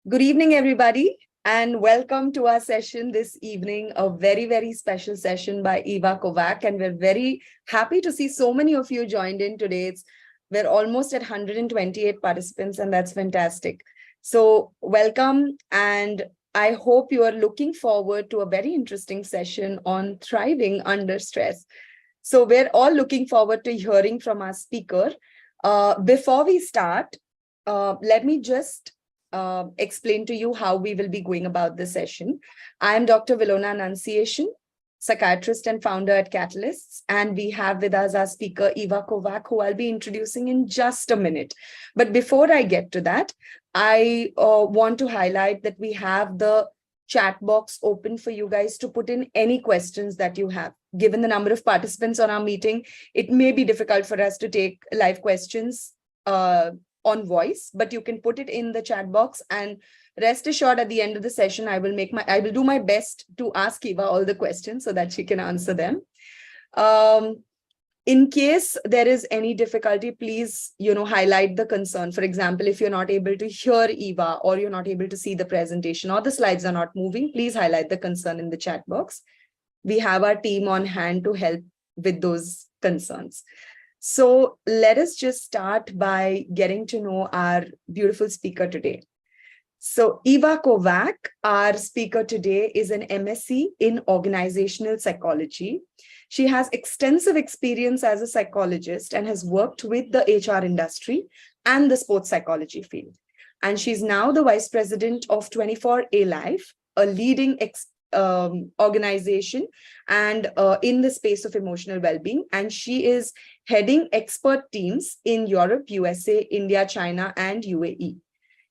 Good evening, everybody, and welcome to our session this evening, a very, very special session by Eva Kovac. And we're very happy to see so many of you joined in today. We're almost at 128 participants, and that's fantastic. So welcome, and I hope you are looking forward to a very interesting session on thriving under stress. So we're all looking forward to hearing from our speaker. Before we start, let me just explain to you how we will be going about this session. I am Dr. Vilona Annunciation, psychiatrist and founder at Catalysts, and we have with us our speaker, Eva Kovac, who I'll be introducing in just a minute. But before I get to that, I want to highlight that we have the chat box open for you guys to put in any questions that you have. Given the number of participants on our meeting, it may be difficult for us to take live questions on voice, but you can put it in the chat box, and rest assured at the end of the session, I will do my best to ask Eva all the questions so that she can answer them. In case there is any difficulty, please, highlight the concern. For example, if you're not able to hear Eva, or you're not able to see the presentation, or the slides are not moving, please highlight the concern in the chat box. We have our team on hand to help with those concerns. So let us just start by getting to know our beautiful speaker today. So Eva Kovac, our speaker today, is an MSc in organizational psychology. She has extensive experience as a psychologist and has worked with the HR industry and the sports psychology field. And she's now the vice president of 24A Life, a leading organization and in the space of emotional well-being. And she is heading expert teams in Europe, USA, India, China, and UAE.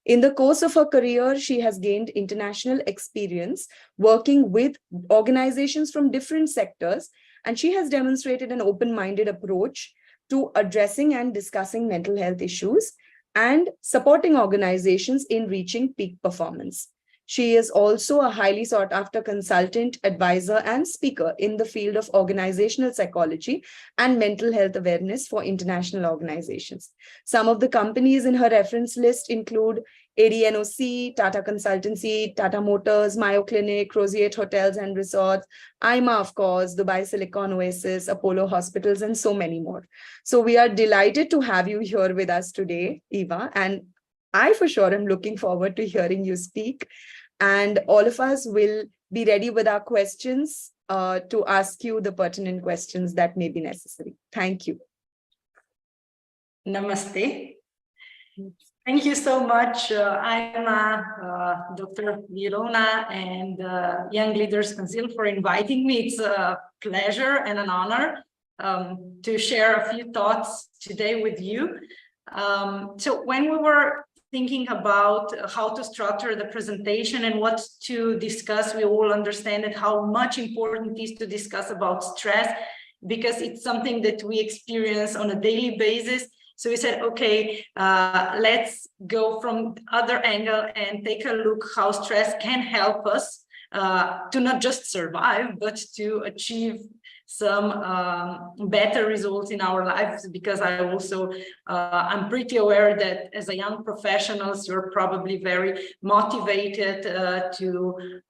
In the course of her career, she has gained international experience working with organizations from different sectors, and she has demonstrated an open-minded approach to addressing and discussing mental health issues and supporting organizations in reaching peak performance. She is also a highly sought-after consultant, advisor, and speaker in the field of organizational psychology and mental health awareness for international organizations. Some of the companies in her reference list include ADNOC, Tata Consultancy, Tata Motors, Mayo Clinic, Roseate Hotels and Resorts, IMA, of course, Dubai Silicon Oasis, Apollo Hospitals, and so many more. So we are delighted to have you here with us today, Eva, and I for sure am looking forward to hearing you speak. And all of us will be ready with our questions to ask you the pertinent questions that may be necessary. Thank you. Namaste. Thank you so much. I'm Dr. Vilona and Young Leaders Council for inviting me. It's a pleasure and an honor to share a few thoughts today with you. So when we were thinking about how to structure the presentation and what to discuss, we all understand that how much important it is to discuss about stress, because it's something that we experience on a daily basis. So we said, okay, let's go from the other angle and take a look how stress can help us to not just survive, but to achieve some better results in our lives, because I also, I'm pretty aware that as a young professionals, you're probably very motivated to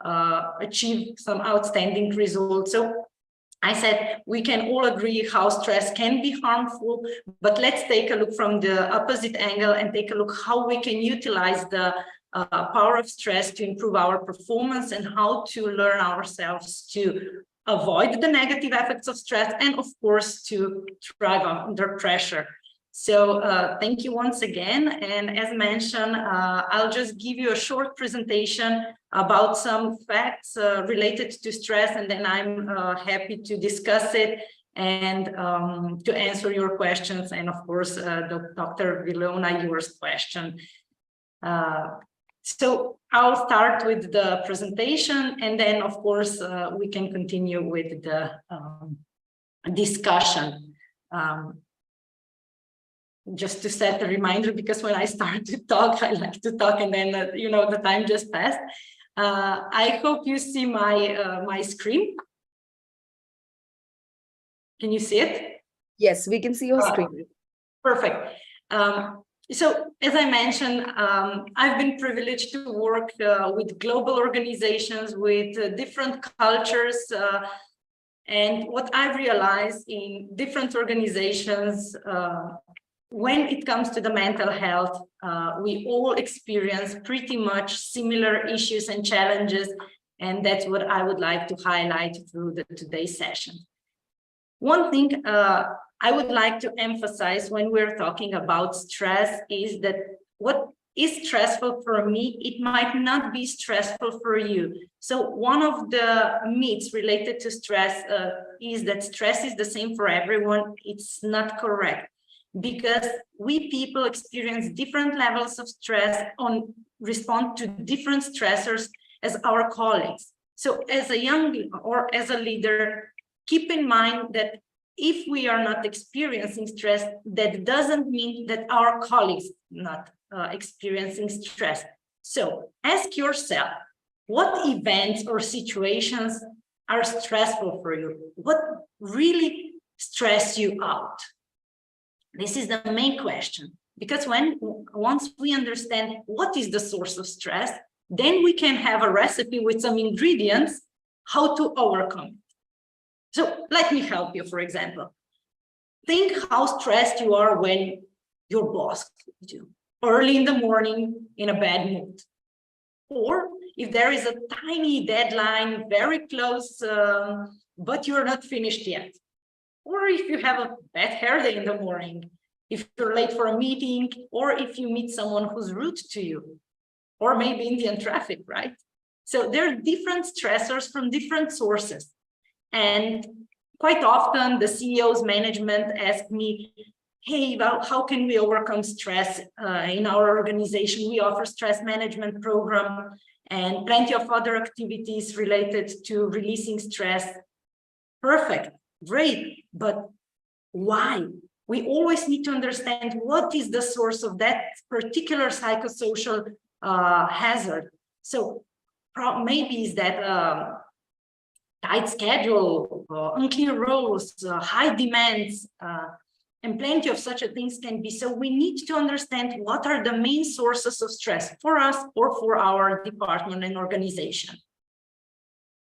achieve some outstanding results. So I said, we can all agree how stress can be harmful, but let's take a look from the opposite angle and take a look how we can utilize the power of stress to improve our performance and how to learn ourselves to avoid the negative effects of stress and, of course, to thrive under pressure. So thank you once again. And as mentioned, I'll just give you a short presentation about some facts related to stress, and then I'm happy to discuss it and to answer your questions. And of course, Dr. Vilona, yours question. So I'll start with the presentation, and then, of course, we can continue with the discussion. Just to set a reminder, because when I start to talk, I like to talk, and then, the time just passed. I hope you see my screen. Can you see it? Yes, we can see your screen. Perfect. So, as I mentioned, I've been privileged to work with global organizations, with different cultures, and what I realized in different organizations, when it comes to the mental health, we all experience pretty much similar issues and challenges, and that's what I would like to highlight through today's session. One thing I would like to emphasize when we're talking about stress is that what is stressful for me, it might not be stressful for you. So one of the myths related to stress is that stress is the same for everyone. It's not correct, because we people experience different levels of stress, respond to different stressors as our colleagues. So as a young or as a leader, keep in mind that if we are not experiencing stress, that doesn't mean that our colleagues not experiencing stress. So ask yourself, what events or situations are stressful for you? What really stress you out? This is the main question, because once we understand what is the source of stress, then we can have a recipe with some ingredients how to overcome it. So let me help you, for example. Think how stressed you are when your boss calls you early in the morning in a bad mood. Or if there is a tiny deadline, very close, but you're not finished yet. Or if you have a bad hair day in the morning, if you're late for a meeting, or if you meet someone who's rude to you, or maybe Indian traffic, right? So there are different stressors from different sources. And quite often the CEO's management ask me, hey, well, how can we overcome stress in our organization? We offer stress management program and plenty of other activities related to releasing stress. Perfect, great, but why? We always need to understand what is the source of that particular psychosocial hazard. So maybe is that tight schedule, unclear roles, high demands, and plenty of such things can be. So we need to understand what are the main sources of stress for us or for our department and organization.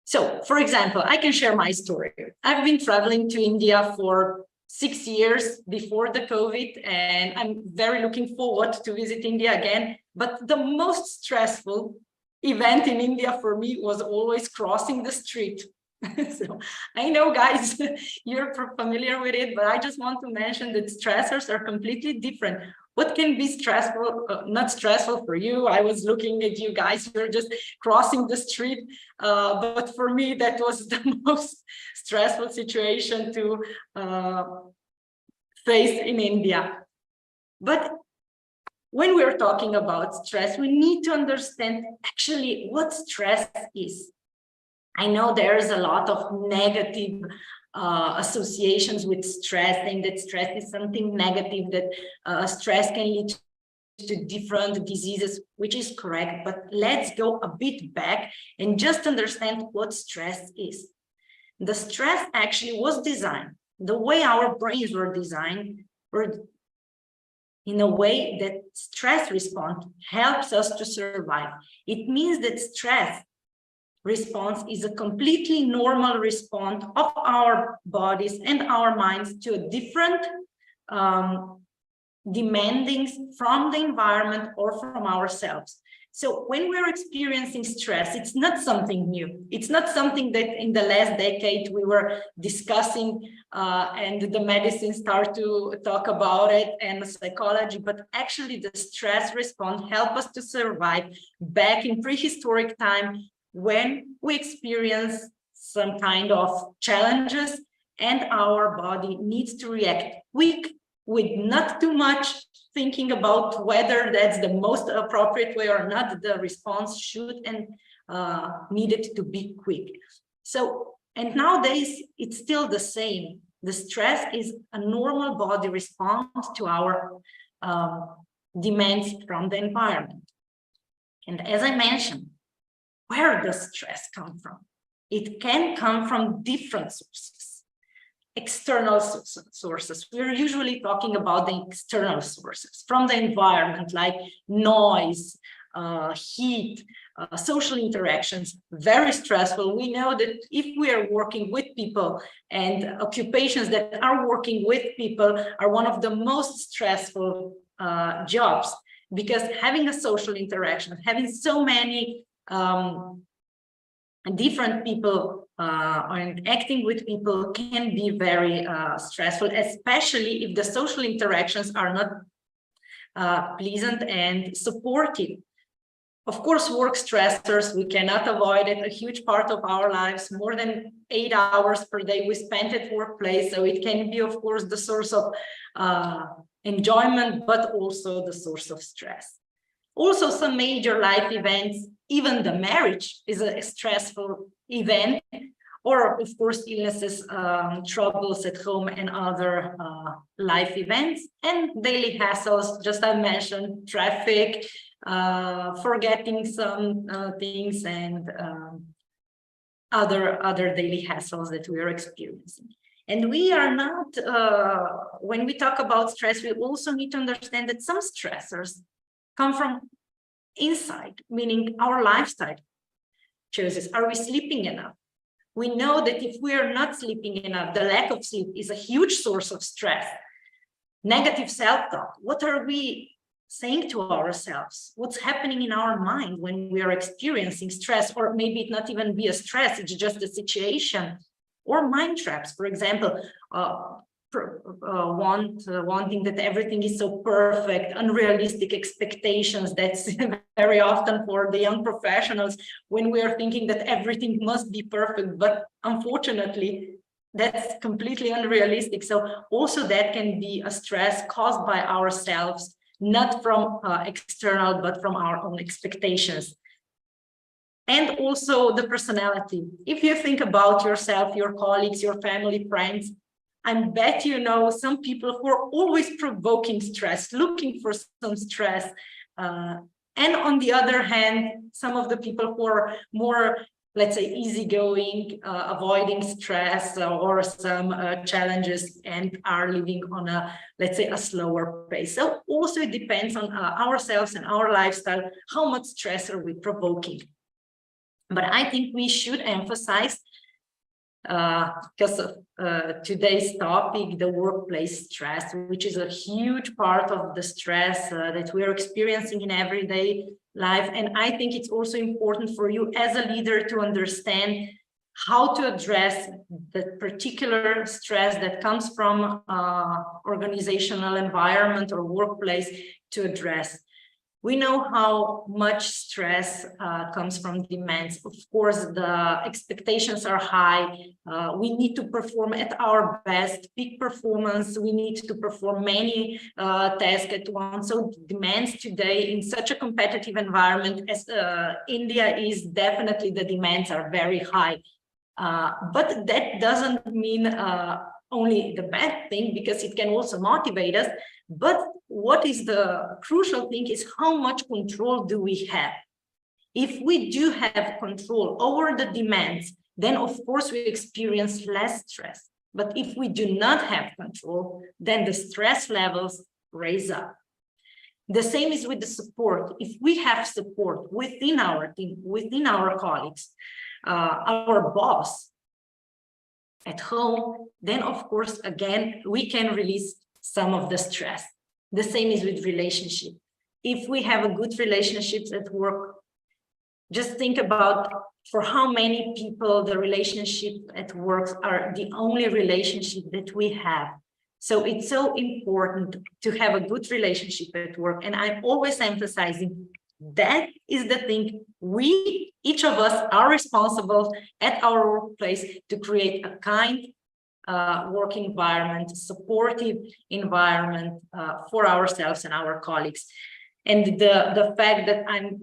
So, for example, I can share my story. I've been traveling to India for 6 years before the COVID, and I'm very looking forward to visit India again. But the most stressful event in India for me was always crossing the street. So I know, guys, you're familiar with it, but I just want to mention that stressors are completely different. What can be stressful, not stressful for you? I was looking at you guys, you're just crossing the street. But for me, that was the most stressful situation to face in India. But when we're talking about stress, we need to understand actually what stress is. I know there's a lot of negative associations with stress, saying that stress is something negative, that stress can lead to different diseases, which is correct. But let's go a bit back and just understand what stress is. The stress actually was designed, the way our brains were designed, were in a way that stress response helps us to survive. It means that stress response is a completely normal response of our bodies and our minds to a different demandings from the environment or from ourselves. So when we're experiencing stress, it's not something new. It's not something that in the last decade we were discussing and the medicine start to talk about it and psychology, but actually the stress response help us to survive back in prehistoric time, when we experience some kind of challenges and our body needs to react quick with not too much thinking about whether that's the most appropriate way or not. The response should and needed to be quick. So, and nowadays it's still the same. The stress is a normal body response to our demands from the environment. And as I mentioned, where does stress come from? It can come from different sources. external sources. We're usually talking about the external sources from the environment, like noise, heat, social interactions, very stressful. We know that if we are working with people, and occupations that are working with people are one of the most stressful jobs, because having a social interaction, having so many different people and acting with people can be very stressful, especially if the social interactions are not pleasant and supportive. Of course, work stressors, we cannot avoid it. A huge part of our lives, more than 8 hours per day we spend at workplace. So it can be, of course, the source of enjoyment, but also the source of stress. Also, some major life events, even the marriage is a stressful event, or of course, illnesses, troubles at home and other life events, and daily hassles, just I mentioned, traffic, forgetting some things, and other daily hassles that we are experiencing. And we are not, when we talk about stress, we also need to understand that some stressors come from inside, meaning our lifestyle choices. Are we sleeping enough? We know that if we are not sleeping enough, the lack of sleep is a huge source of stress. Negative self-talk. What are we saying to ourselves? What's happening in our mind when we are experiencing stress? Or maybe it not even be a stress, it's just a situation. Or mind traps, for example, wanting that everything is so perfect, unrealistic expectations. That's very often for the young professionals when we are thinking that everything must be perfect, but unfortunately that's completely unrealistic. So also that can be a stress caused by ourselves, not from external, but from our own expectations. And also the personality. If you think about yourself, your colleagues, your family, friends, I bet you know some people who are always provoking stress, looking for some stress. And on the other hand, some of the people who are more, let's say, easygoing, avoiding stress or some challenges, and are living on a, let's say, a slower pace. So also it depends on ourselves and our lifestyle, how much stress are we provoking. But I think we should emphasize, because of today's topic, the workplace stress, which is a huge part of the stress that we are experiencing in everyday life. And I think it's also important for you as a leader to understand how to address the particular stress that comes from organizational environment or workplace to address. We know how much stress comes from demands. Of course, the expectations are high. We need to perform at our best, peak performance. We need to perform many tasks at once. So demands today in such a competitive environment as India is, definitely the demands are very high. But that doesn't mean only the bad thing, because it can also motivate us. But what is the crucial thing is how much control do we have? If we do have control over the demands, then of course we experience less stress. But if we do not have control, then the stress levels raise up. The same is with the support. If we have support within our team, within our colleagues, our boss at home, then of course, again, we can release some of the stress. The same is with relationship. If we have a good relationships at work, just think about for how many people the relationship at work are the only relationship that we have. So it's so important to have a good relationship at work. And I'm always emphasizing that is the thing we, each of us, are responsible at our workplace to create a kind work environment, supportive environment for ourselves and our colleagues. And the fact that I'm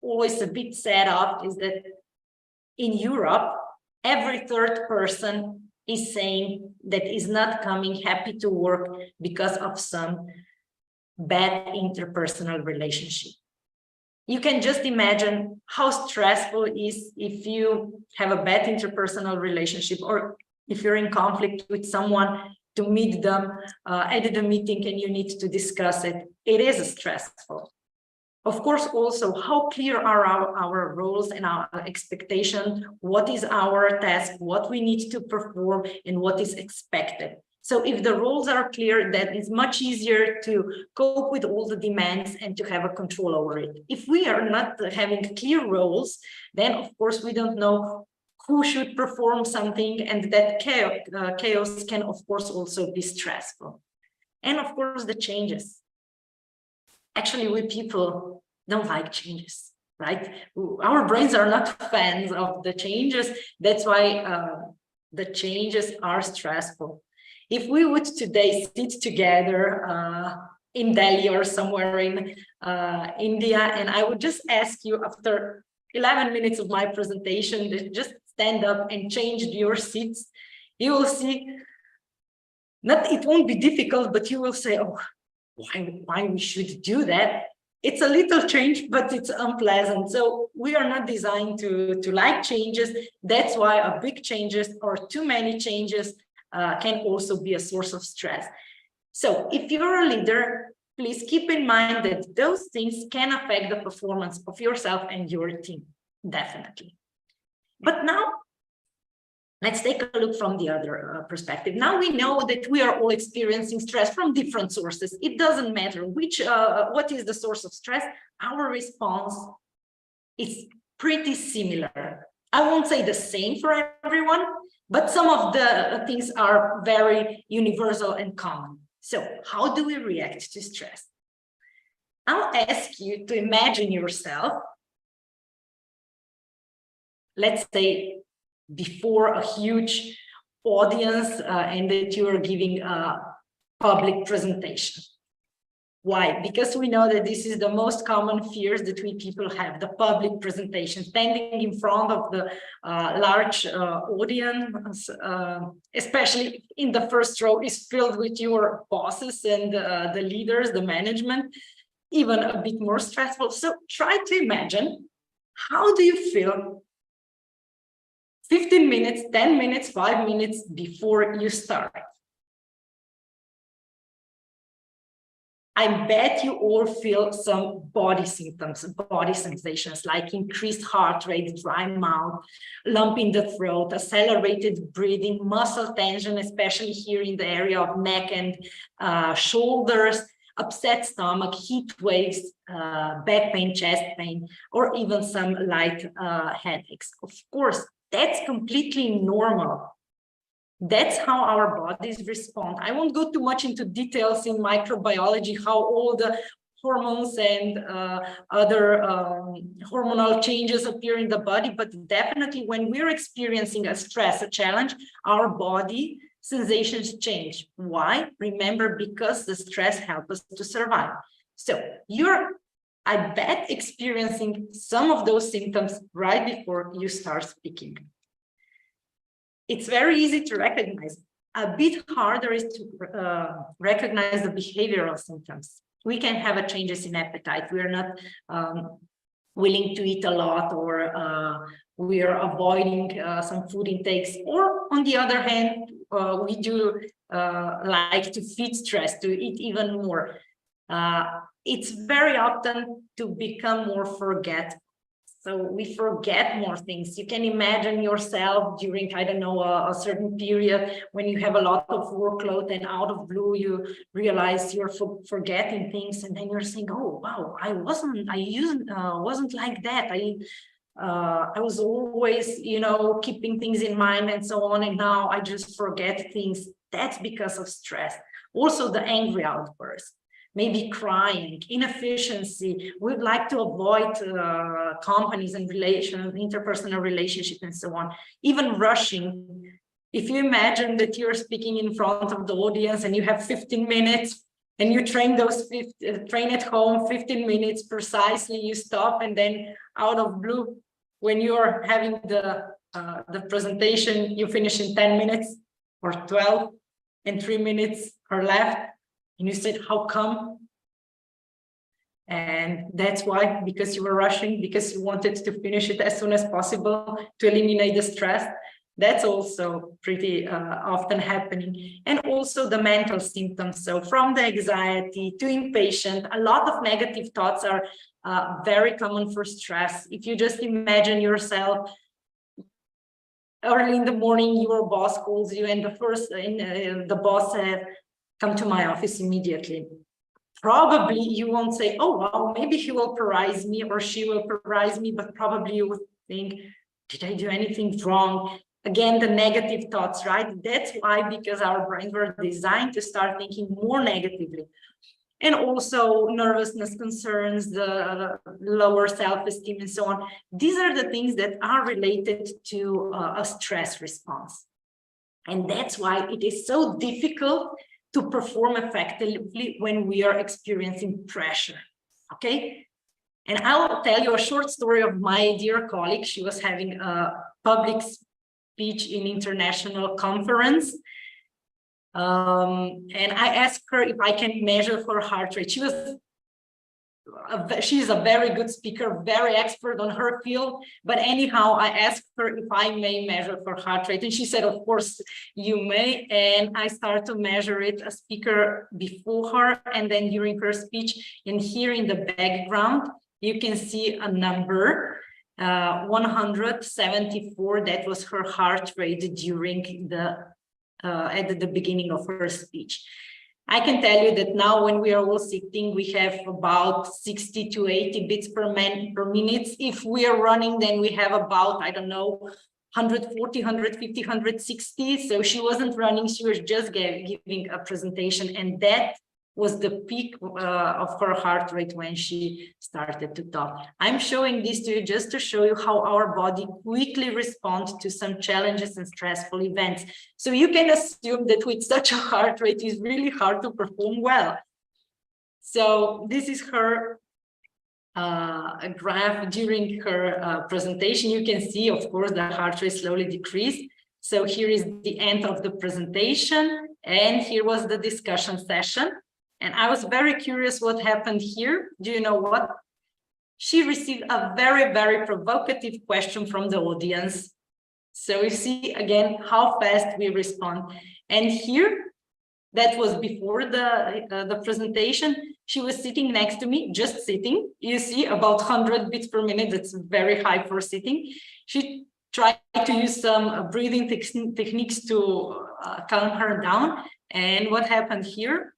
always a bit sad of is that in Europe, every third person is saying that is not coming happy to work because of some bad interpersonal relationship. You can just imagine how stressful it is if you have a bad interpersonal relationship, or if you're in conflict with someone, to meet them at the meeting and you need to discuss it, it is stressful. Of course, also, how clear are our roles and our expectations? What is our task? What we need to perform and what is expected? So if the roles are clear, then it's much easier to cope with all the demands and to have a control over it. If we are not having clear roles, then of course we don't know who should perform something, and that chaos can of course also be stressful. And of course the changes. Actually, we people don't like changes, right? Our brains are not fans of the changes. That's why the changes are stressful. If we would today sit together in Delhi or somewhere in India, and I would just ask you after 11 minutes of my presentation to just stand up and change your seats, you will see, it won't be difficult, but you will say, oh, why we should do that? It's a little change, but it's unpleasant. So we are not designed to like changes. That's why a big changes or too many changes can also be a source of stress. So if you're a leader, please keep in mind that those things can affect the performance of yourself and your team, definitely. But now, let's take a look from the other perspective. Now we know that we are all experiencing stress from different sources. It doesn't matter what is the source of stress. Our response is pretty similar. I won't say the same for everyone, but some of the things are very universal and common. So how do we react to stress? I'll ask you to imagine yourself, let's say, before a huge audience and that you are giving a public presentation. Why? Because we know that this is the most common fears that we people have, the public presentation, standing in front of the large audience, especially in the first row, is filled with your bosses and the leaders, the management, even a bit more stressful. So try to imagine, how do you feel 15 minutes, 10 minutes, 5 minutes before you start? I bet you all feel some body symptoms, body sensations like increased heart rate, dry mouth, lump in the throat, accelerated breathing, muscle tension, especially here in the area of neck and shoulders, upset stomach, heat waves, back pain, chest pain, or even some light headaches. Of course, that's completely normal. That's how our bodies respond. I won't go too much into details in microbiology, how all the hormones and other hormonal changes appear in the body, but definitely when we're experiencing a stress, a challenge, our body sensations change. Why? Remember, because the stress helps us to survive. So you're, I bet, experiencing some of those symptoms right before you start speaking. It's very easy to recognize. A bit harder is to recognize the behavioral symptoms. We can have a changes in appetite. We're not willing to eat a lot, or we are avoiding some food intakes. Or on the other hand, we do like to feed stress, to eat even more. It's very often to become more forgetful. So we forget more things. You can imagine yourself during, I don't know, a certain period when you have a lot of workload and out of blue, you realize you're forgetting things. And then you're saying, oh, wow, I wasn't like that. I was always, you know, keeping things in mind and so on. And now I just forget things. That's because of stress. Also the angry outbursts. Maybe crying, inefficiency. We'd like to avoid companies and relations, interpersonal relationships, and so on. Even rushing. If you imagine that you're speaking in front of the audience and you have 15 minutes and you train train at home 15 minutes precisely, you stop, and then out of blue, when you're having the presentation, you finish in 10 minutes or 12, and 3 minutes are left. And you said, how come? And that's why, because you were rushing, because you wanted to finish it as soon as possible to eliminate the stress. That's also pretty often happening. And also the mental symptoms. So from the anxiety to impatient, a lot of negative thoughts are very common for stress. If you just imagine yourself early in the morning, your boss calls you and the boss says, come to my office immediately. Probably you won't say, oh, wow, maybe he will prize me or she will prize me, but probably you would think, did I do anything wrong? Again, the negative thoughts, right? That's why, because our brains were designed to start thinking more negatively. And also nervousness concerns, the lower self-esteem and so on. These are the things that are related to a stress response. And that's why it is so difficult to perform effectively when we are experiencing pressure, okay? And I will tell you a short story of my dear colleague. She was having a public speech in international conference. And I asked her if I can measure her heart rate. She's a very good speaker, very expert on her field. But anyhow, I asked her if I may measure her heart rate. And she said, of course, you may. And I started to measure it, a speaker before her and then during her speech. And here in the background, you can see a number, 174. That was her heart rate during at the beginning of her speech. I can tell you that now when we are all sitting, we have about 60 to 80 beats per minute. If we are running, then we have about, I don't know, 140, 150, 160. So she wasn't running, she was just giving a presentation. And that was the peak of her heart rate when she started to talk. I'm showing this to you just to show you how our body quickly responds to some challenges and stressful events. So you can assume that with such a heart rate, it's really hard to perform well. So this is her graph during her presentation. You can see, of course, the heart rate slowly decreased. So here is the end of the presentation, and here was the discussion session. And I was very curious what happened here. Do you know what? She received a very, very provocative question from the audience. So you see again how fast we respond. And here, that was before the presentation, she was sitting next to me, just sitting. You see about 100 beats per minute. That's very high for sitting. She tried to use some breathing techniques to calm her down. And what happened here?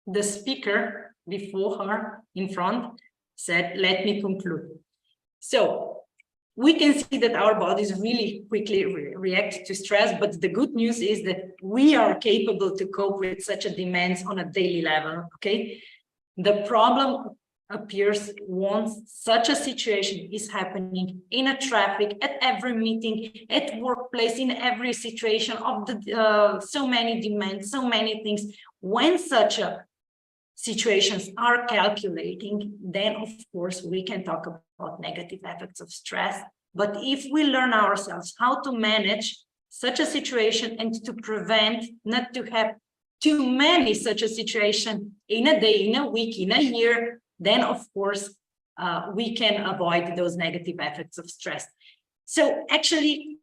The speaker before her in front said, let me conclude. So we can see that our bodies really quickly react to stress, but the good news is that we are capable to cope with such a demands on a daily level, okay? The problem appears once such a situation is happening in a traffic, at every meeting, at workplace, in every situation of the so many demands, so many things. When such a situations are calculating, then of course we can talk about negative effects of stress. But if we learn ourselves how to manage such a situation and to prevent not to have too many such a situation in a day, in a week, in a year, then of course we can avoid those negative effects of stress. So actually,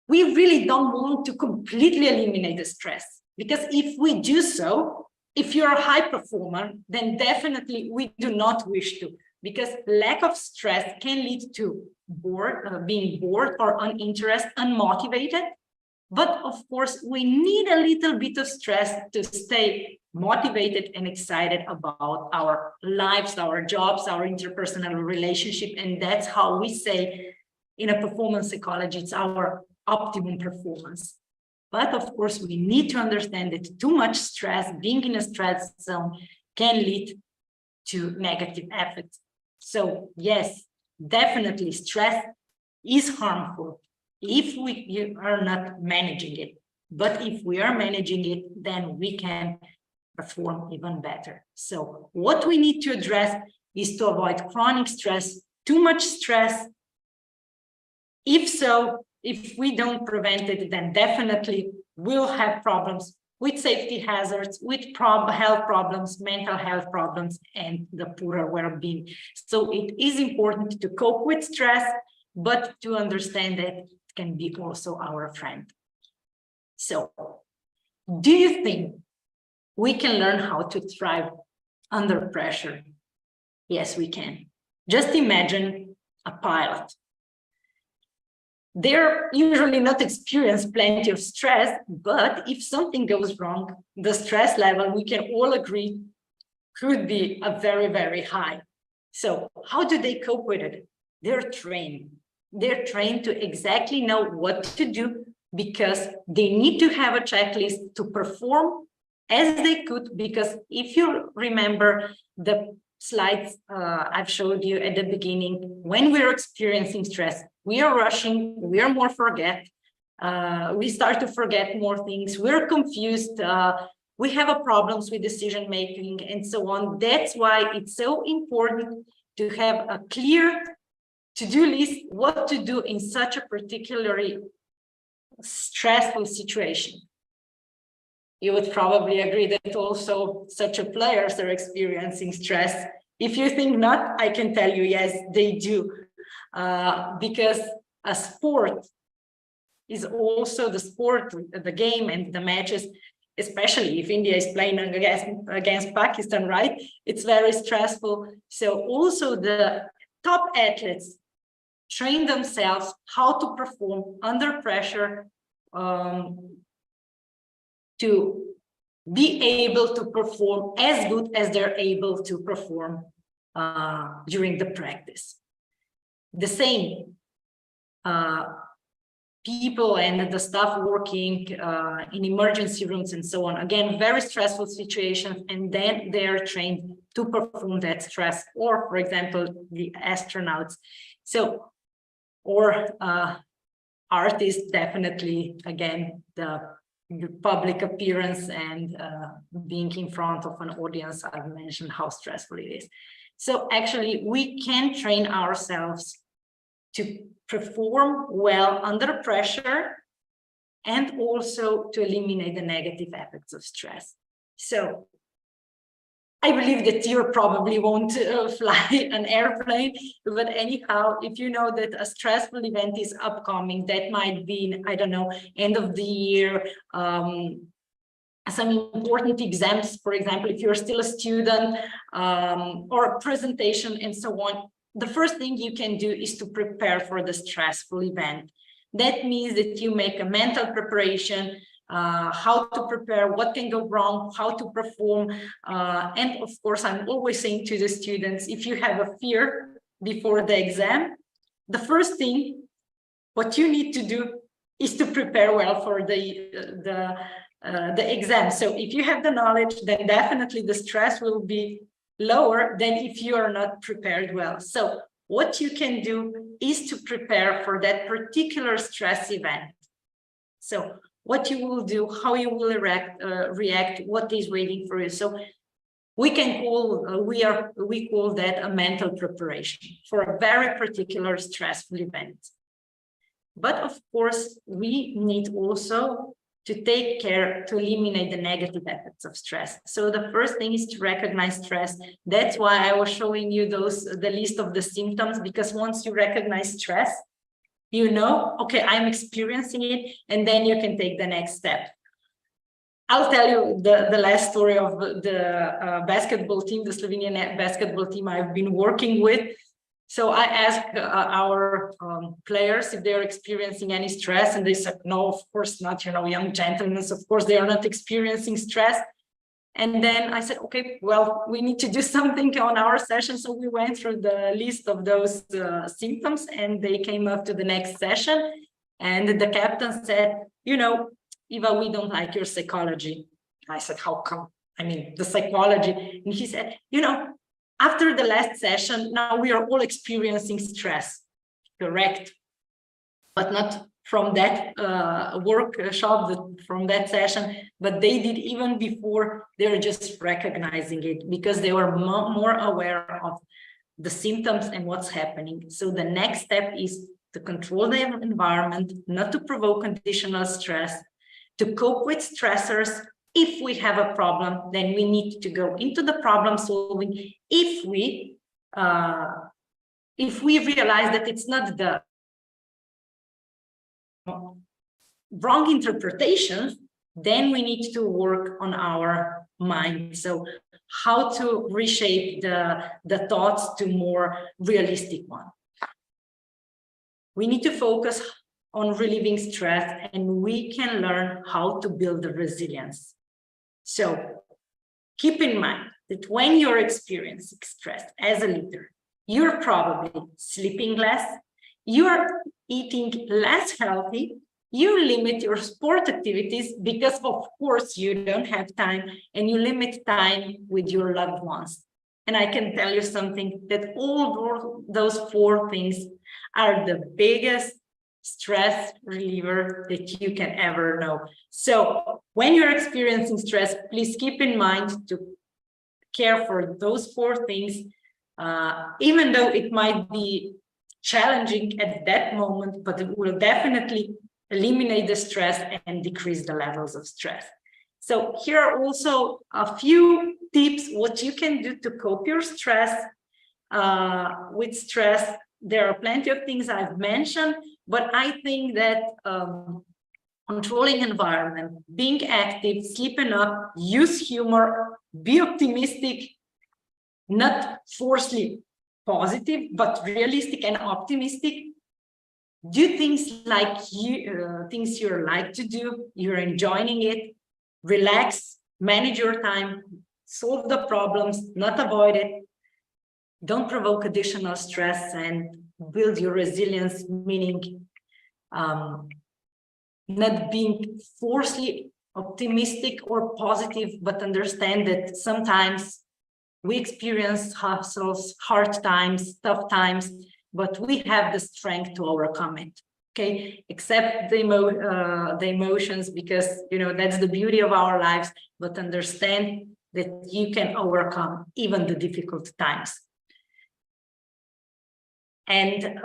we really don't want to completely eliminate the stress, because if we do so, if you're a high performer, then definitely we do not wish to, because lack of stress can lead to being bored or uninterested, unmotivated. But of course, we need a little bit of stress to stay motivated and excited about our lives, our jobs, our interpersonal relationship. And that's how we say in a performance psychology, it's our optimum performance. But of course, we need to understand that too much stress, being in a stress zone, can lead to negative effects. So yes, definitely stress is harmful if we are not managing it. But if we are managing it, then we can perform even better. So what we need to address is to avoid chronic stress, too much stress. If we don't prevent it, then definitely we'll have problems with safety hazards, with health problems, mental health problems, and the poorer well-being. So it is important to cope with stress, but to understand that it can be also our friend. So, do you think we can learn how to thrive under pressure? Yes, we can. Just imagine a pilot. They're usually not experience plenty of stress, but if something goes wrong, the stress level, we can all agree, could be a very, very high. So how do they cope with it? They're trained. They're trained to exactly know what to do because they need to have a checklist to perform as they could. Because if you remember the slides I've showed you at the beginning, when we're experiencing stress, we are rushing, we are more forget, we start to forget more things, we're confused, we have a problems with decision making and so on. That's why it's so important to have a clear to-do list, what to do in such a particularly stressful situation. You would probably agree that also such a players are experiencing stress. If you think not, I can tell you, yes, they do. Because a sport is also the sport, the game and the matches, especially if India is playing against Pakistan, right? It's very stressful. So also the top athletes train themselves how to perform under pressure, to be able to perform as good as they're able to perform during the practice. The same people and the staff working in emergency rooms and so on. Again, very stressful situations, and then they're trained to perform that stress, or for example, the astronauts. So, or artists, definitely, again, the public appearance and being in front of an audience, I've mentioned how stressful it is. So actually, we can train ourselves to perform well under pressure and also to eliminate the negative effects of stress. So I believe that you probably won't fly an airplane, but anyhow, if you know that a stressful event is upcoming, that might be, I don't know, end of the year, some important exams, for example, if you're still a student, or a presentation and so on, the first thing you can do is to prepare for the stressful event. That means that you make a mental preparation, how to prepare, what can go wrong, how to perform. And of course, I'm always saying to the students, if you have a fear before the exam, the first thing, what you need to do is to prepare well for the exam. So if you have the knowledge, then definitely the stress will be lower than if you are not prepared well. So what you can do is to prepare for that particular stress event. So what you will do, how you will react, what is waiting for you. So we can call, we call that a mental preparation for a very particular stressful event. But of course, we need also to take care to eliminate the negative effects of stress. So the first thing is to recognize stress. That's why I was showing you the list of the symptoms, because once you recognize stress, you know, okay, I'm experiencing it, and then you can take the next step. I'll tell you the last story of the basketball team, the Slovenian basketball team I've been working with. So I asked our players if they're experiencing any stress, and they said, no, of course not, you know, young gentlemen, of course they are not experiencing stress. And then I said, okay, well, we need to do something on our session. So we went through the list of those symptoms, and they came up to the next session. And the captain said, you know, Eva, we don't like your psychology. I said, how come? I mean, the psychology. And he said, you know, after the last session, now we are all experiencing stress. Correct. But not from that workshop, from that session, but they did even before. They were just recognizing it because they were more aware of the symptoms and what's happening. So the next step is to control the environment, not to provoke additional stress, to cope with stressors. If we have a problem, then we need to go into the problem solving. If we realize that it's not the wrong interpretations, then we need to work on our mind. So how to reshape the thoughts to more realistic one. We need to focus on relieving stress, and we can learn how to build the resilience. So keep in mind that when you're experiencing stress as a leader, you're probably sleeping less, you're eating less healthy, you limit your sport activities because, of course, you don't have time, and you limit time with your loved ones. And I can tell you something, that all those 4 things are the biggest stress reliever that you can ever know. So when you're experiencing stress, please keep in mind to care for those 4 things, even though it might be challenging at that moment, but it will definitely eliminate the stress and decrease the levels of stress. So here are also a few tips what you can do to cope your stress. With stress, there are plenty of things I've mentioned, but I think that controlling environment, being active, sleep enough, use humor, be optimistic, not forcefully positive, but realistic and optimistic. Do things like things you like to do, you're enjoying it, relax, manage your time, solve the problems, not avoid it. Don't provoke additional stress, and build your resilience, meaning not being forcefully optimistic or positive, but understand that sometimes we experience hassles, hard times, tough times, but we have the strength to overcome it. Okay, accept the emotions, because that's the beauty of our lives, but understand that you can overcome even the difficult times. And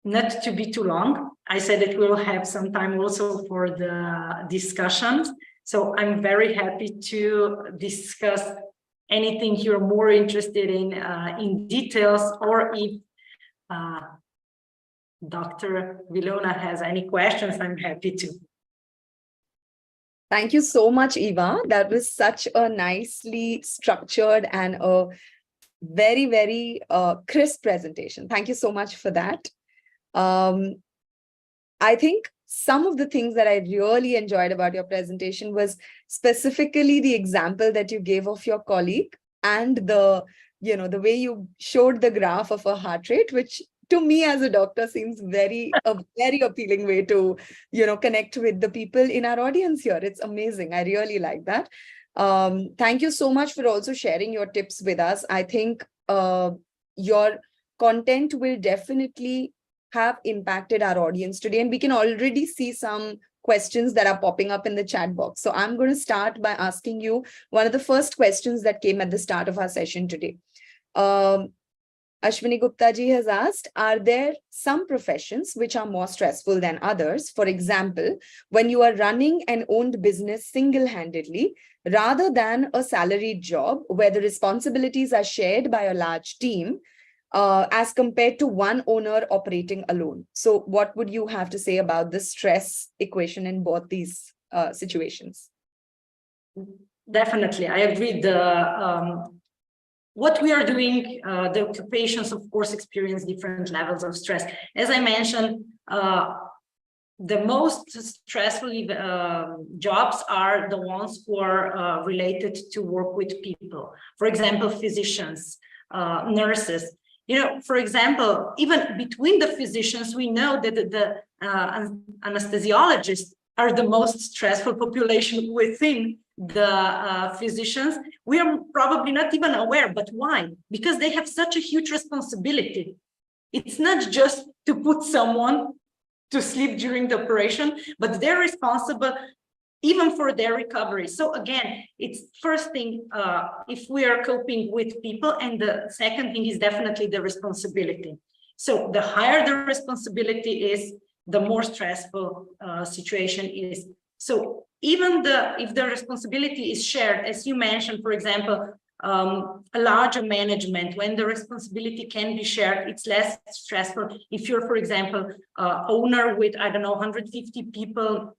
not to be too long, I said that we'll have some time also for the discussions. So I'm very happy to discuss anything you're more interested in details, or if Dr. Vilona has any questions, I'm happy to. Thank you so much, Eva. That was such a nicely structured and a very, very crisp presentation. Thank you so much for that. I think some of the things that I really enjoyed about your presentation was specifically the example that you gave of your colleague, and the way you showed the graph of a heart rate, which to me as a doctor seems a very appealing way to connect with the people in our audience here. It's amazing. I really like that. Thank you so much for also sharing your tips with us. I think your content will definitely have impacted our audience today, and we can already see some questions that are popping up in the chat box. So I'm going to start by asking you one of the first questions that came at the start of our session today. Ashwini Gupta ji has asked, are there some professions which are more stressful than others? For example, when you are running an owned business single-handedly, rather than a salaried job where the responsibilities are shared by a large team, as compared to one owner operating alone. So what would you have to say about the stress equation in both these situations? Definitely, I agree. What we are doing, the occupations, of course, experience different levels of stress. As I mentioned, the most stressful jobs are the ones who are related to work with people. For example, physicians, nurses. For example, even between the physicians, we know that the anesthesiologists are the most stressful population within the physicians. We are probably not even aware, but why? Because they have such a huge responsibility. It's not just to put someone to sleep during the operation, but they're responsible even for their recovery. So again, it's first thing, if we are coping with people, and the second thing is definitely the responsibility. So the higher the responsibility is, the more stressful situation is. So even if the responsibility is shared, as you mentioned, for example, a larger management, when the responsibility can be shared, it's less stressful. If you're, for example, owner with, I don't know, 150 people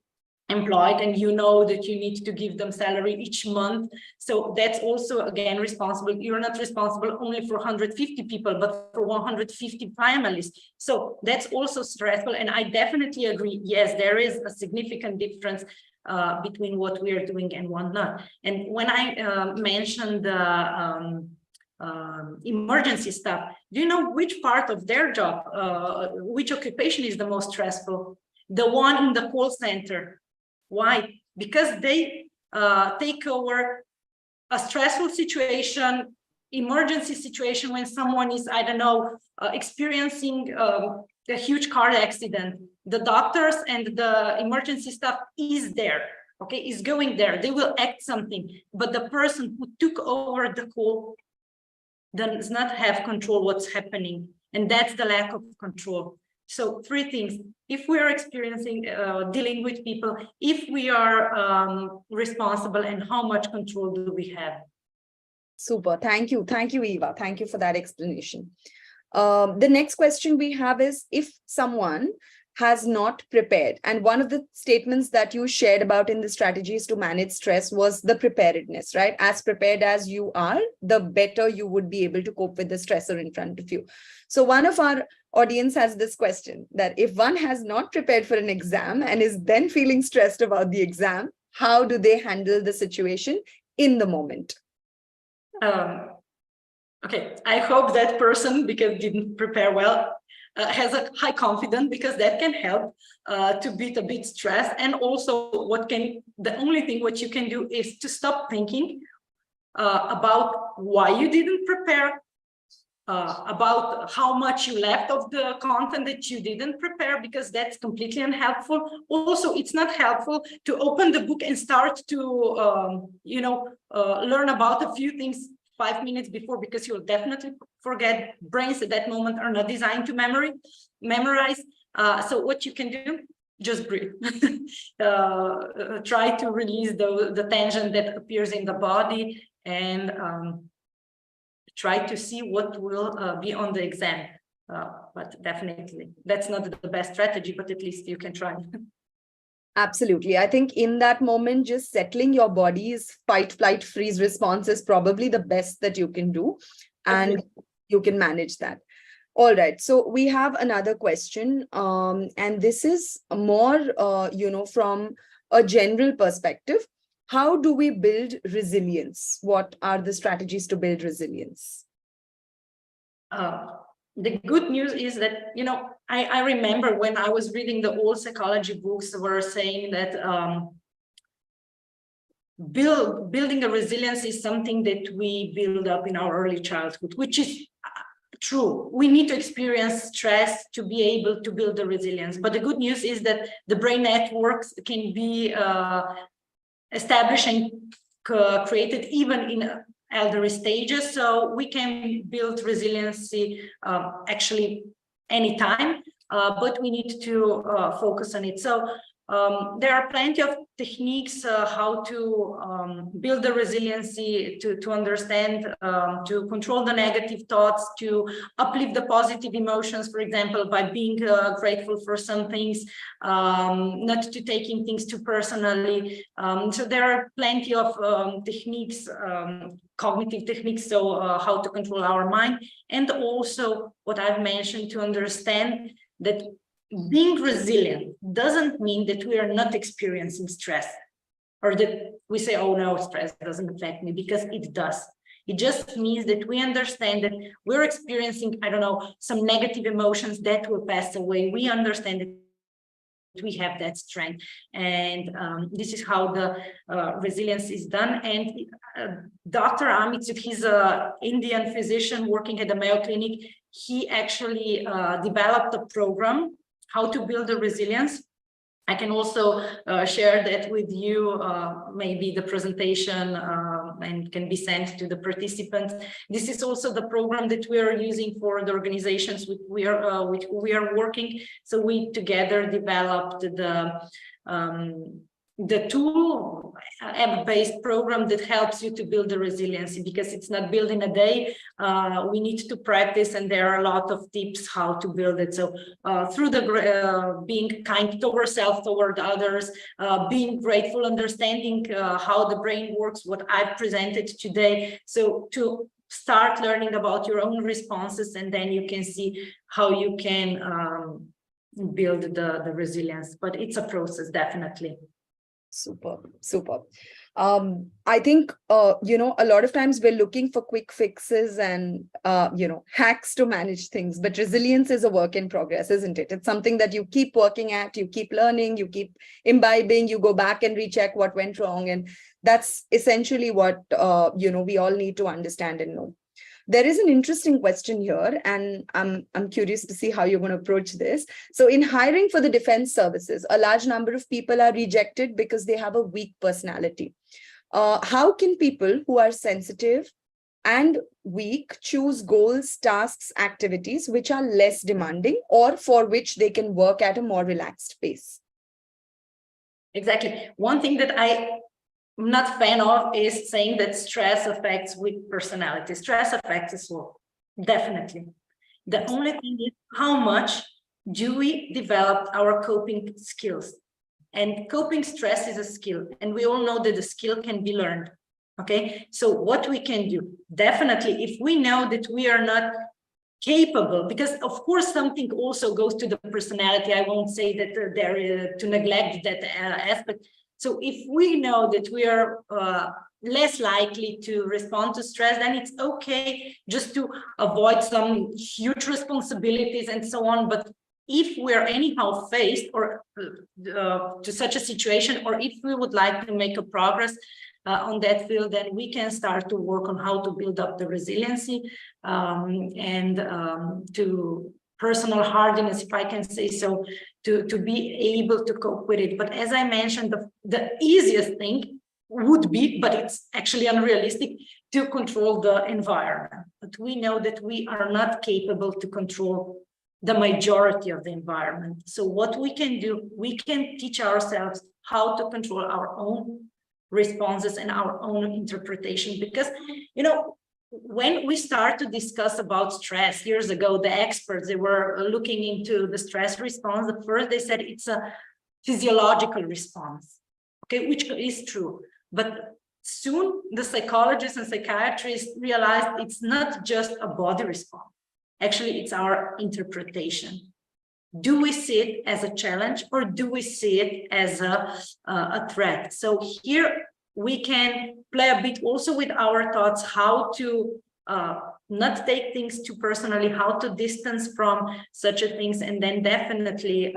employed, and you know that you need to give them salary each month. So that's also, again, responsible. You're not responsible only for 150 people, but for 150 families. So that's also stressful. And I definitely agree. Yes, there is a significant difference between what we are doing and what not. And when I mentioned the emergency staff, do you know which part of their job, which occupation is the most stressful? The one in the call center. Why? Because they take over a stressful situation, emergency situation, when someone is, I don't know, experiencing a huge car accident. The doctors and the emergency staff is there, okay, is going there. They will act something, but the person who took over the call does not have control what's happening, and that's the lack of control. So three things: if we are experiencing dealing with people, if we are responsible, and how much control do we have? Super. Thank you, Eva. Thank you for that explanation. The next question we have is, if someone has not prepared, and one of the statements that you shared about in the strategies to manage stress was the preparedness, right? As prepared as you are, the better you would be able to cope with the stressor in front of you. So one of our audience has this question, that if one has not prepared for an exam and is then feeling stressed about the exam, how do they handle the situation in the moment? Okay, I hope that person, because didn't prepare well, has a high confidence, because that can help to beat a bit stress. And also the only thing what you can do is to stop thinking about why you didn't prepare, about how much you left of the content that you didn't prepare, because that's completely unhelpful. Also, it's not helpful to open the book and start to, learn about a few things 5 minutes before, because you'll definitely forget. Brains at that moment are not designed to memorize. So what you can do, just breathe. Try to release the tension that appears in the body, and try to see what will be on the exam. But definitely, that's not the best strategy, but at least you can try. Absolutely. I think in that moment, just settling your body's fight, flight, freeze response is probably the best that you can do, and you can manage that. All right. So we have another question, and this is more, from a general perspective. How do we build resilience? What are the strategies to build resilience? The good news is that, I remember when I was reading the old psychology books were saying that building a resilience is something that we build up in our early childhood, which is true. We need to experience stress to be able to build the resilience. But the good news is that the brain networks can be established and created even in elderly stages, so we can build resiliency actually anytime, but we need to focus on it. So there are plenty of techniques how to build the resiliency, to understand, to control the negative thoughts, to uplift the positive emotions, for example, by being grateful for some things, not to taking things too personally. So there are plenty of techniques, cognitive techniques, so how to control our mind, and also what I've mentioned, to understand that being resilient doesn't mean that we are not experiencing stress, or that we say, oh no, stress doesn't affect me, because it does. It just means that we understand that we're experiencing, I don't know, some negative emotions that will pass away. We understand that we have that strength, and this is how the resilience is done. And Dr. Amit, he's an Indian physician working at the Mayo Clinic. He actually developed a program how to build the resilience. I can also share that with you, maybe the presentation, and can be sent to the participants. This is also the program that we are using for the organizations with who we are working. So we together developed the the tool, app-based program that helps you to build the resiliency, because it's not built in a day. We need to practice, and there are a lot of tips how to build it. So through the being kind toward self, toward others, being grateful, understanding how the brain works, what I've presented today. So to start learning about your own responses, and then you can see how you can build the resilience. But it's a process, definitely. Super, super. I think, you know, a lot of times we're looking for quick fixes and, you know, hacks to manage things, but resilience is a work in progress, isn't it? It's something that you keep working at, you keep learning, you keep imbibing, you go back and recheck what went wrong. And that's essentially what, you know, we all need to understand and know. There is an interesting question here, and I'm curious to see how you're going to approach this. So in hiring for the defense services, a large number of people are rejected because they have a weak personality. How can people who are sensitive and weak choose goals, tasks, activities which are less demanding or for which they can work at a more relaxed pace? Exactly. One thing that I'm not a fan of is saying that stress affects weak personality. Stress affects us all, definitely. The only thing is how much do we develop our coping skills? And coping stress is a skill, and we all know that the skill can be learned. Okay, so what we can do, definitely, if we know that we are not capable, because of course something also goes to the personality. I won't say that there is to neglect that aspect. So if we know that we are less likely to respond to stress, then it's okay just to avoid some huge responsibilities and so on. But if we're anyhow faced or to such a situation, or if we would like to make a progress on that field, then we can start to work on how to build up the resiliency and to personal hardiness, if I can say so, to be able to cope with it. But as I mentioned, the easiest thing would be, but it's actually unrealistic, to control the environment. But we know that we are not capable to control the majority of the environment. So what we can do, we can teach ourselves how to control our own responses and our own interpretation. Because, you know, when we start to discuss about stress years ago, the experts, they were looking into the stress response. At first they said it's a physiological response, okay, which is true. But soon the psychologists and psychiatrists realized it's not just a body response. Actually, it's our interpretation. Do we see it as a challenge, or do we see it as a threat? So here we can play a bit also with our thoughts, how to not take things too personally, how to distance from such a things, and then definitely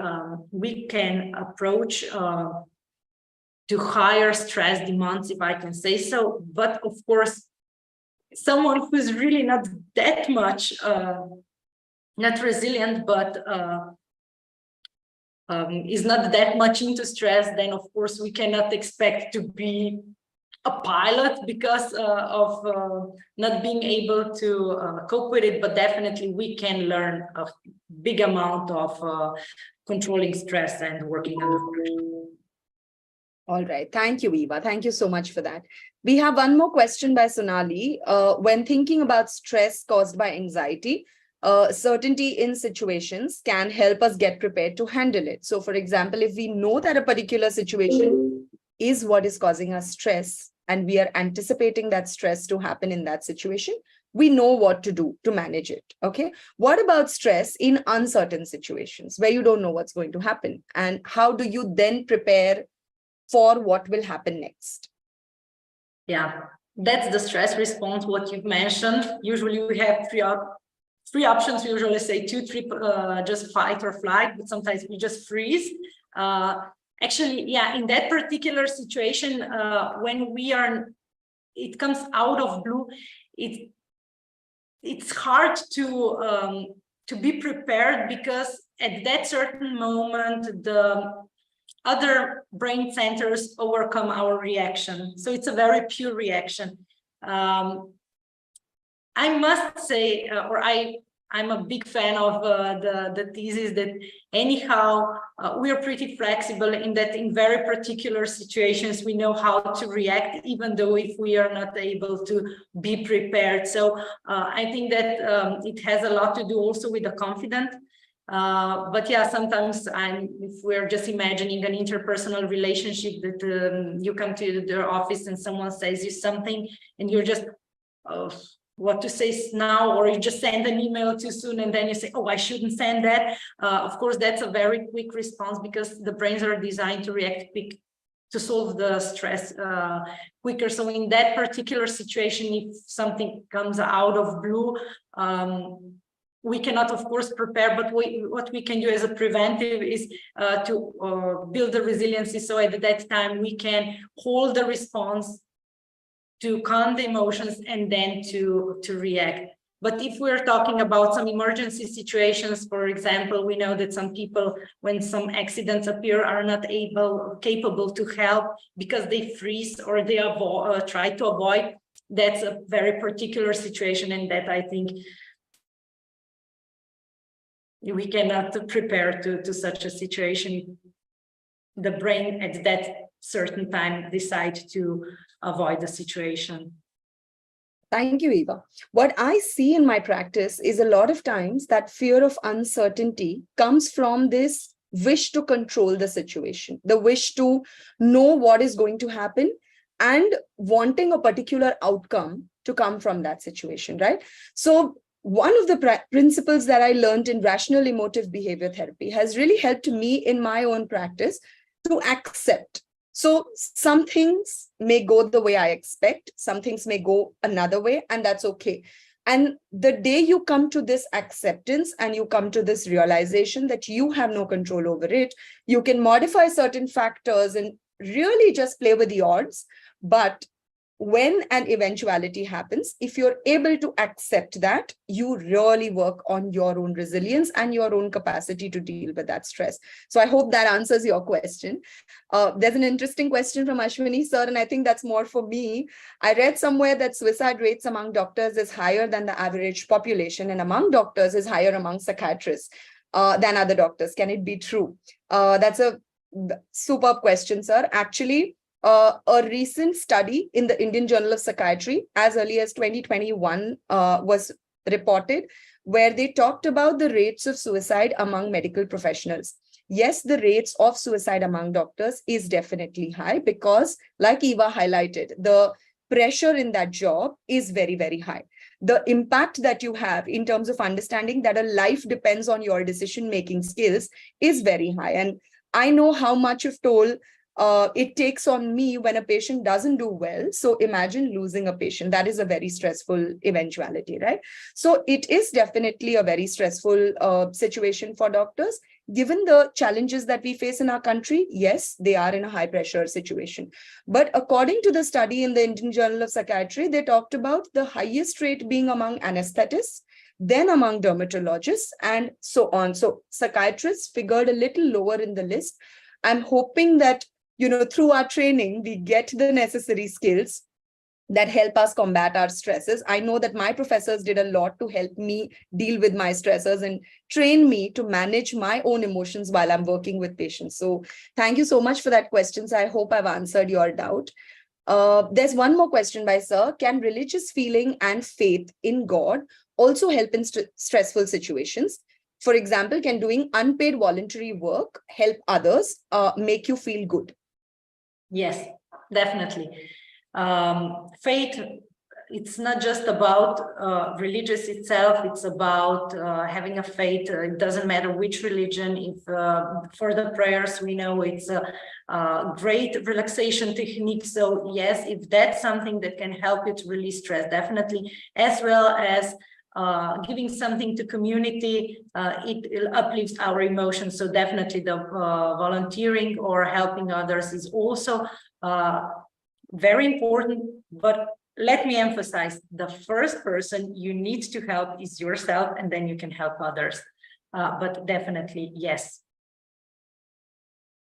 we can approach to higher stress demands, if I can say so. But of course, someone who's really not that much not resilient, but is not that much into stress, then of course we cannot expect to be a pilot because of not being able to cope with it. But definitely we can learn a big amount of controlling stress and working under pressure. All right. Thank you, Eva. Thank you so much for that. We have one more question by Sonali. When thinking about stress caused by anxiety, certainty in situations can help us get prepared to handle it. So, for example, if we know that a particular situation is what is causing us stress, and we are anticipating that stress to happen in that situation, we know what to do to manage it. Okay. What about stress in uncertain situations where you don't know what's going to happen? And how do you then prepare for what will happen next? Yeah, that's the stress response, what you've mentioned. Usually we have three options. We usually say 2, 3, just fight or flight, but sometimes we just freeze. Actually, yeah, in that particular situation, when it comes out of blue, it's hard to be prepared, because at that certain moment, the other brain centers overcome our reaction. So it's a very pure reaction. I must say, or I I'm a big fan of the thesis that anyhow, we are pretty flexible in that in very particular situations, we know how to react, even though if we are not able to be prepared. So I think that it has a lot to do also with the confidence. But yeah, sometimes if we're just imagining an interpersonal relationship that you come to their office and someone says you something and you're just, what to say now, or you just send an email too soon and then you say, oh, I shouldn't send that. Of course, that's a very quick response because the brains are designed to react quick to solve the stress quicker. So in that particular situation, if something comes out of blue, we cannot, of course, prepare, but what we can do as a preventive is to build the resiliency. So at that time, we can hold the response to calm the emotions and then to react. But if we're talking about some emergency situations, for example, we know that some people, when some accidents appear, are not capable to help because they freeze or they try to avoid. That's a very particular situation, and that I think we cannot prepare to such a situation. The brain at that certain time decide to avoid the situation. Thank you, Eva. What I see in my practice is a lot of times that fear of uncertainty comes from this wish to control the situation, the wish to know what is going to happen and wanting a particular outcome to come from that situation, right? So one of the principles that I learned in rational emotive behavior therapy has really helped me in my own practice to accept. So some things may go the way I expect, some things may go another way, and that's okay. And the day you come to this acceptance and you come to this realization that you have no control over it, you can modify certain factors and really just play with the odds. But when an eventuality happens, if you're able to accept that, you really work on your own resilience and your own capacity to deal with that stress. So I hope that answers your question. There's an interesting question from Ashwini sir, and I think that's more for me. I read somewhere that suicide rates among doctors is higher than the average population, and among doctors is higher among psychiatrists than other doctors. Can it be true? That's a superb question, sir. Actually, a recent study in the Indian Journal of Psychiatry as early as 2021 was reported, where they talked about the rates of suicide among medical professionals. Yes, the rates of suicide among doctors is definitely high because, like Eva highlighted, the pressure in that job is very, very high. The impact that you have in terms of understanding that a life depends on your decision-making skills is very high. And I know how much of toll it takes on me when a patient doesn't do well. So imagine losing a patient. That is a very stressful eventuality, right? So it is definitely a very stressful situation for doctors. Given the challenges that we face in our country, yes, they are in a high pressure situation. But according to the study in the Indian Journal of Psychiatry, they talked about the highest rate being among anesthetists, then among dermatologists, and so on. So psychiatrists figured a little lower in the list. I'm hoping that through our training, we get the necessary skills that help us combat our stresses. I know that my professors did a lot to help me deal with my stressors and train me to manage my own emotions while I'm working with patients. So thank you so much for that question. So I hope I've answered your doubt. There's one more question by sir. Can religious feeling and faith in God also help in stressful situations? For example, can doing unpaid voluntary work help others make you feel good? Yes, definitely. Faith, it's not just about religious itself, it's about having a faith. It doesn't matter which religion. If for the prayers, we know it's a great relaxation technique. So yes, if that's something that can help you to release stress, definitely, as well as giving something to community, it uplifts our emotions. So definitely the volunteering or helping others is also very important. But let me emphasize, the first person you need to help is yourself, and then you can help others. But definitely, yes.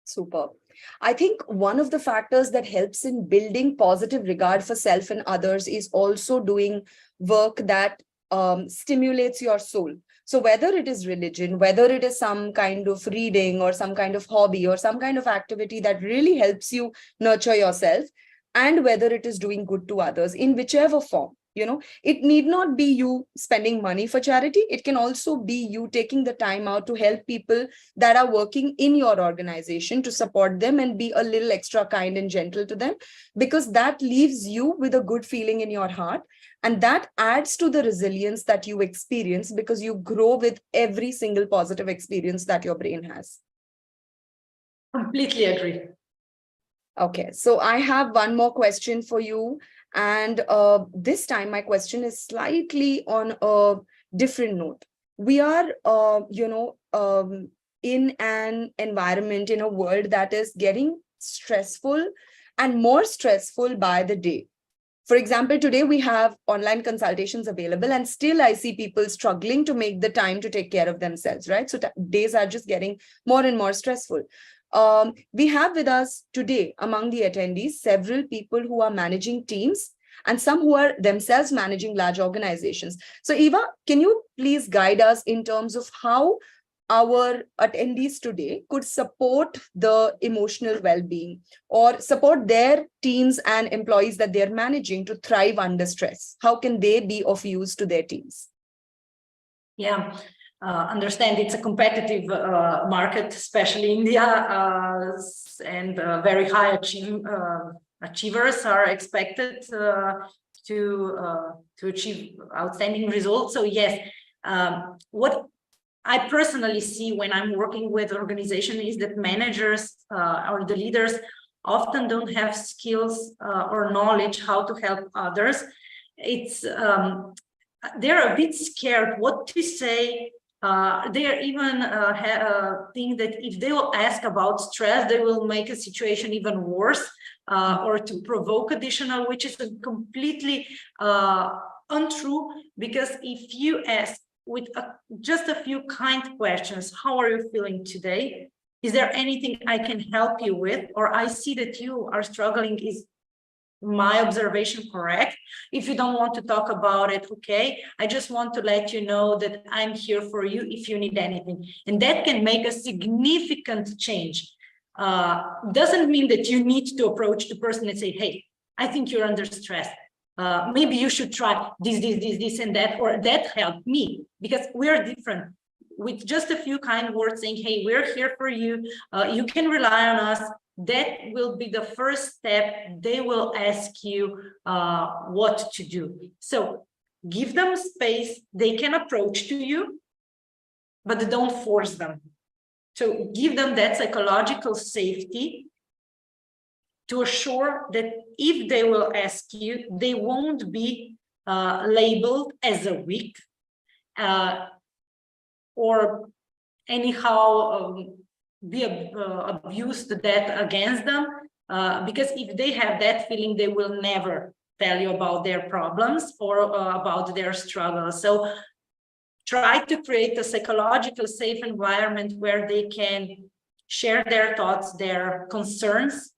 Super. I think one of the factors that helps in building positive regard for self and others is also doing work that stimulates your soul. So whether it is religion, whether it is some kind of reading or some kind of hobby or some kind of activity that really helps you nurture yourself, and whether it is doing good to others in whichever form, it need not be you spending money for charity. It can also be you taking the time out to help people that are working in your organization, to support them and be a little extra kind and gentle to them, because that leaves you with a good feeling in your heart. And that adds to the resilience that you experience, because you grow with every single positive experience that your brain has. Completely agree. Okay, so I have one more question for you. And this time my question is slightly on a different note. We are, in an environment, in a world that is getting stressful and more stressful by the day. For example, today we have online consultations available, and still I see people struggling to make the time to take care of themselves, right? So days are just getting more and more stressful. We have with us today among the attendees several people who are managing teams and some who are themselves managing large organizations. So Eva, can you please guide us in terms of how our attendees today could support the emotional well-being or support their teams and employees that they're managing to thrive under stress? How can they be of use to their teams? Yeah, understand it's a competitive market, especially India, and very high achievers are expected to achieve outstanding results. So yes, what I personally see when I'm working with organizations is that managers or the leaders often don't have skills or knowledge how to help others. It's they're a bit scared what to say. They're even think that if they will ask about stress, they will make a situation even worse, or to provoke additional, which is completely untrue. Because if you ask with just a few kind questions, how are you feeling today? Is there anything I can help you with? Or I see that you are struggling. Is my observation correct? If you don't want to talk about it, okay, I just want to let you know that I'm here for you if you need anything. And that can make a significant change. Doesn't mean that you need to approach the person and say, hey, I think you're under stress. Maybe you should try this, and that, or that helped me, because we're different. With just a few kind words saying, hey, we're here for you, you can rely on us, that will be the first step. They will ask you what to do. So give them space, they can approach to you, but don't force them. So give them that psychological safety to assure that if they will ask you, they won't be labeled as a weak or anyhow be abused that against them, because if they have that feeling, they will never tell you about their problems or about their struggles. So try to create a psychological safe environment where they can share their thoughts, their concerns,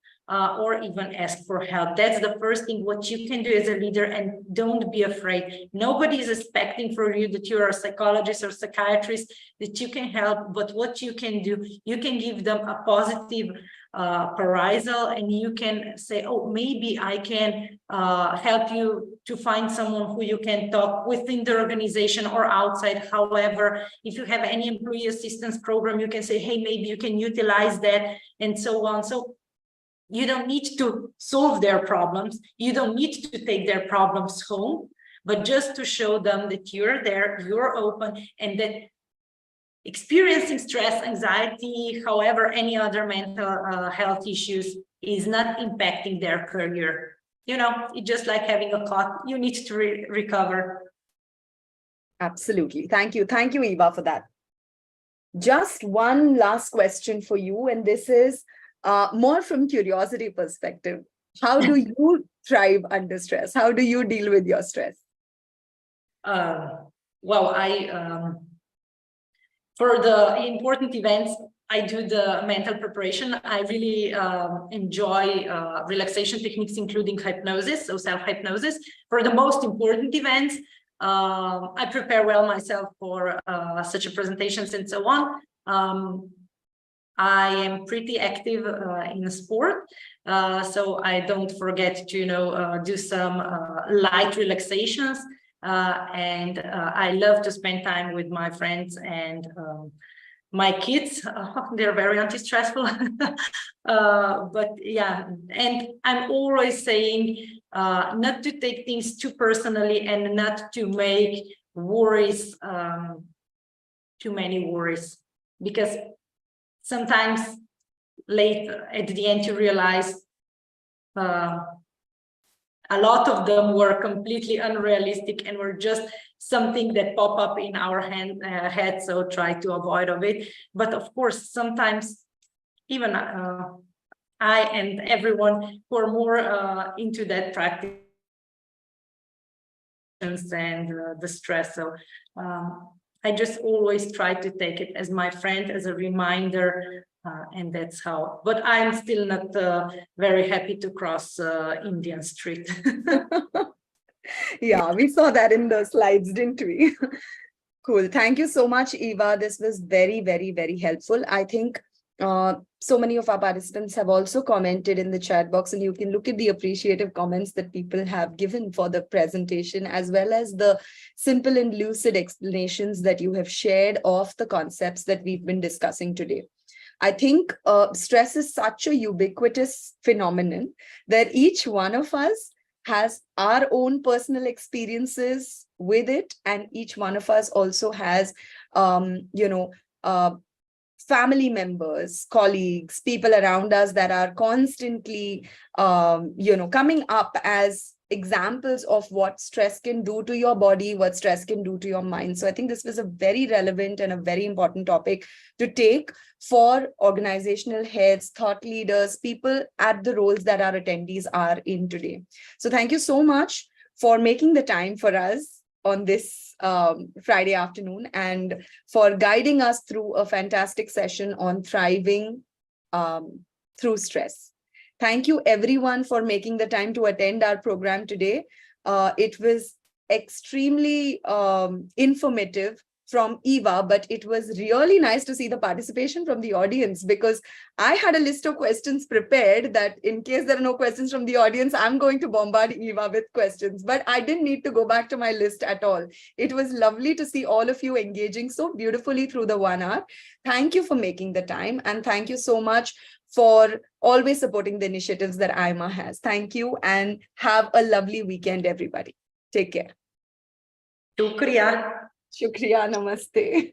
or even ask for help. That's the first thing what you can do as a leader, and don't be afraid. Nobody is expecting from you that you're a psychologist or psychiatrist, that you can help, but what you can do, you can give them a positive appraisal, and you can say, oh, maybe I can help you to find someone who you can talk within the organization or outside. However, if you have any employee assistance program, you can say, hey, maybe you can utilize that, and so on. So you don't need to solve their problems. You don't need to take their problems home, but just to show them that you're there, you're open, and that experiencing stress, anxiety, however, any other mental health issues is not impacting their career. You know, it's just like having a cough. You need to recover. Absolutely. Thank you. Thank you, Eva, for that. Just one last question for you, and this is more from curiosity perspective. How do you thrive under stress? How do you deal with your stress? Well, for the important events, I do the mental preparation. I really enjoy relaxation techniques, including hypnosis, so self-hypnosis. For the most important events, I prepare well myself for such a presentations and so on. I am pretty active in the sport, so I don't forget to do some light relaxations, and I love to spend time with my friends and my kids. They're very anti-stressful. But yeah, and I'm always saying not to take things too personally and not to make worries, too many worries, because sometimes later at the end you realize a lot of them were completely unrealistic and were just something that pop up in our head, so try to avoid of it. But of course, sometimes even I and everyone who are more into that practice and the stress. So I just always try to take it as my friend, as a reminder, and that's how. But I'm still not very happy to cross Indian Street. Yeah, we saw that in the slides, didn't we? Cool. Thank you so much, Eva. This was very, very, very helpful. I think so many of our participants have also commented in the chat box, and you can look at the appreciative comments that people have given for the presentation, as well as the simple and lucid explanations that you have shared of the concepts that we've been discussing today. I think stress is such a ubiquitous phenomenon that each one of us has our own personal experiences with it, and each one of us also has family members, colleagues, people around us that are constantly coming up as examples of what stress can do to your body, what stress can do to your mind. So I think this was a very relevant and a very important topic to take for organizational heads, thought leaders, people at the roles that our attendees are in today. So thank you so much for making the time for us on this Friday afternoon, and for guiding us through a fantastic session on thriving through stress. Thank you everyone for making the time to attend our program today. It was extremely informative from Eva, but it was really nice to see the participation from the audience, because I had a list of questions prepared that in case there are no questions from the audience, I'm going to bombard Eva with questions, but I didn't need to go back to my list at all. It was lovely to see all of you engaging so beautifully through the 1 hour. Thank you for making the time, and thank you so much for always supporting the initiatives that IMA has. Thank you, and have a lovely weekend, everybody. Take care. Shukriya. Shukriya, namaste.